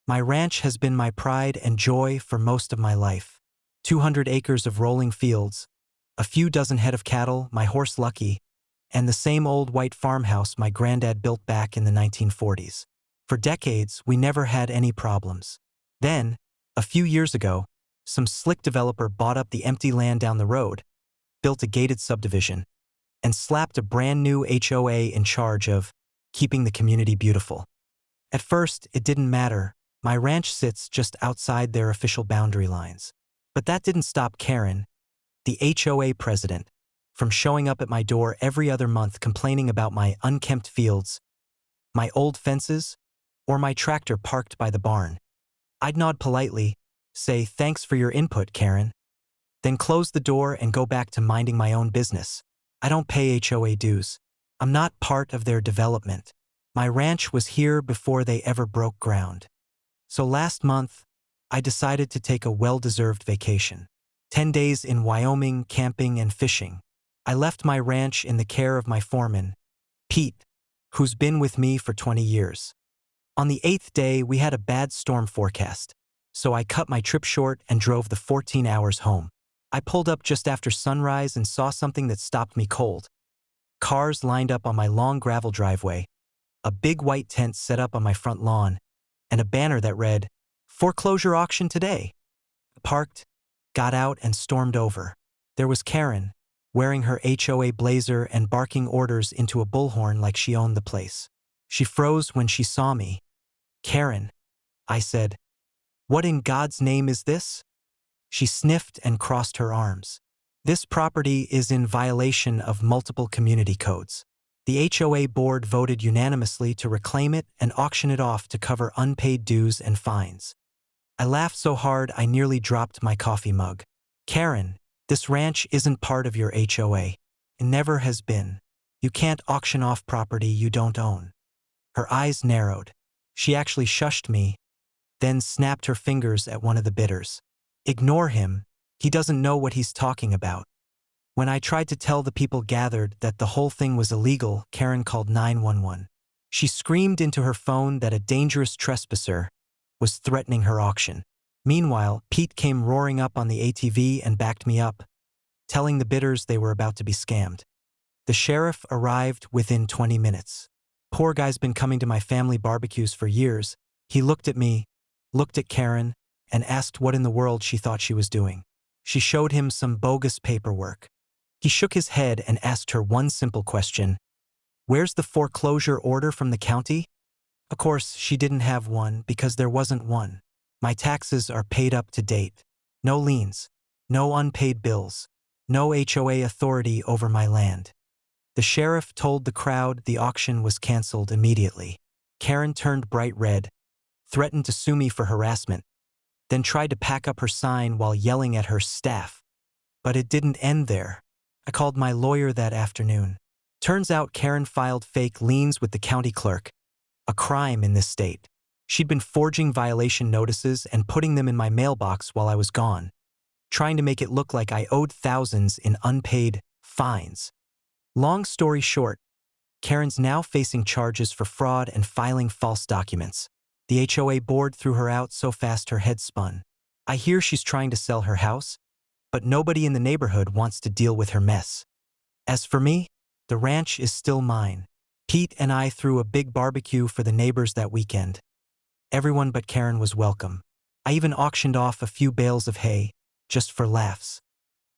My ranch has been my pride and joy for most of my life. 200 acres of rolling fields, a few dozen head of cattle, my horse Lucky, and the same old white farmhouse my granddad built back in the 1940s. For decades, we never had any problems. Then, a few years ago, some slick developer bought up the empty land down the road, built a gated subdivision, and slapped a brand new HOA in charge of keeping the community beautiful. At first, it didn't matter. My ranch sits just outside their official boundary lines. But that didn't stop Karen, the HOA president, from showing up at my door every other month complaining about my unkempt fields, my old fences, or my tractor parked by the barn. I'd nod politely, say, "Thanks for your input, Karen," then close the door and go back to minding my own business. I don't pay HOA dues. I'm not part of their development. My ranch was here before they ever broke ground. So last month, I decided to take a well-deserved vacation. 10 days in Wyoming, camping and fishing. I left my ranch in the care of my foreman, Pete, who's been with me for 20 years. On the 8th day, we had a bad storm forecast, so I cut my trip short and drove the 14 hours home. I pulled up just after sunrise and saw something that stopped me cold. Cars lined up on my long gravel driveway, a big white tent set up on my front lawn, and a banner that read, "Foreclosure auction today." I parked, got out, and stormed over. There was Karen, wearing her HOA blazer and barking orders into a bullhorn like she owned the place. She froze when she saw me. "Karen," I said, "what in God's name is this?" She sniffed and crossed her arms. "This property is in violation of multiple community codes. The HOA board voted unanimously to reclaim it and auction it off to cover unpaid dues and fines." I laughed so hard I nearly dropped my coffee mug. "Karen, this ranch isn't part of your HOA. It never has been. You can't auction off property you don't own." Her eyes narrowed. She actually shushed me, then snapped her fingers at one of the bidders. "Ignore him. He doesn't know what he's talking about." When I tried to tell the people gathered that the whole thing was illegal, Karen called 911. She screamed into her phone that a dangerous trespasser was threatening her auction. Meanwhile, Pete came roaring up on the ATV and backed me up, telling the bidders they were about to be scammed. The sheriff arrived within 20 minutes. Poor guy's been coming to my family barbecues for years. He looked at me, looked at Karen, and asked what in the world she thought she was doing. She showed him some bogus paperwork. He shook his head and asked her one simple question: "Where's the foreclosure order from the county?" Of course, she didn't have one because there wasn't one. My taxes are paid up to date. No liens, no unpaid bills, no HOA authority over my land. The sheriff told the crowd the auction was canceled immediately. Karen turned bright red, threatened to sue me for harassment, then tried to pack up her sign while yelling at her staff. But it didn't end there. I called my lawyer that afternoon. Turns out Karen filed fake liens with the county clerk, a crime in this state. She'd been forging violation notices and putting them in my mailbox while I was gone, trying to make it look like I owed thousands in unpaid fines. Long story short, Karen's now facing charges for fraud and filing false documents. The HOA board threw her out so fast her head spun. I hear she's trying to sell her house, but nobody in the neighborhood wants to deal with her mess. As for me, the ranch is still mine. Pete and I threw a big barbecue for the neighbors that weekend. Everyone but Karen was welcome. I even auctioned off a few bales of hay, just for laughs.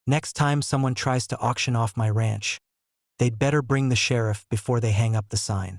Next time someone tries to auction off my ranch, they'd better bring the sheriff before they hang up the sign.